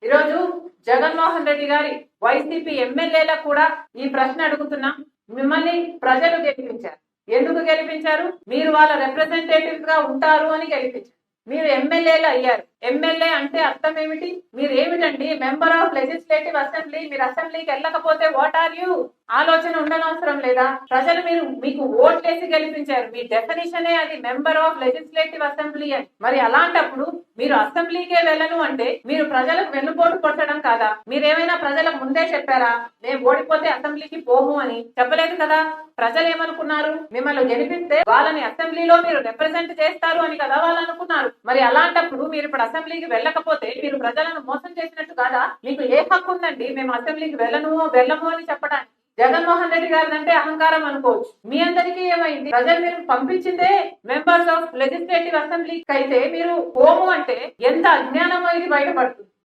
ఈరోజు జగన్మోహన్ రెడ్డి గారి వైసీపీ ఎమ్మెల్యేలకు కూడా ఈ ప్రశ్న అడుగుతున్నాం. మిమ్మల్ని ప్రజలు గెలిపించారు. ఎందుకు గెలిపించారు? మీరు వాళ్ళ రిప్రజెంటేటివ్స్ గా ఉంటారు అని గెలిపించారు. మీరు ఎమ్మెల్యేలు అయ్యారు. ఎమ్మెల్యే అంటే అర్థం ఏమిటి? మీరు ఏమిటండి? Member of legislative assembly. మీరు అసెంబ్లీకి వెళ్ళకపోతే వాట్ ఆర్ యూ? ఆలోచన ఉండనవసరం లేదా? ప్రజలు మీకు ఓట్లేసి గెలిపించారు. మీ డెఫినిషనే అది, మెంబర్ ఆఫ్ లెజిస్లేటివ్ అసెంబ్లీ అని. మరి అలాంటప్పుడు మీరు అసెంబ్లీకే వెళ్ళను అంటే మీరు ప్రజలకు వెన్నుపోటు కొట్టడం కాదా? మీరేమైనా ప్రజలకు ముందే చెప్పారా మేము ఓడిపోతే అసెంబ్లీకి పోము అని? చెప్పలేదు కదా. ప్రజలు ఏమనుకున్నారు? మిమ్మల్ని గెలిపిస్తే వాళ్ళని అసెంబ్లీలో మీరు రిప్రజెంట్ చేస్తారు అని కదా వాళ్ళు అనుకున్నారు. మరి అలాంటప్పుడు మీరు ఇప్పుడు అసెంబ్లీకి వెళ్ళకపోతే మీరు ప్రజలను మోసం చేసినట్టు కాదా? మీకు ఏ హక్కు ఉందండి మేము అసెంబ్లీకి వెళ్ళము అని చెప్పడానికి? జగన్మోహన్ రెడ్డి గారి అంటే అహంకారం అనుకోవచ్చు. మీ అందరికీ ఏమైంది? ప్రజలు మీరు పంపించిందే మెంబర్స్ ఆఫ్ లెజిస్లేటివ్ అసెంబ్లీకి అయితే మీరు హోము అంటే ఎంత అజ్ఞానమో ఇది బయటపడుతుంది.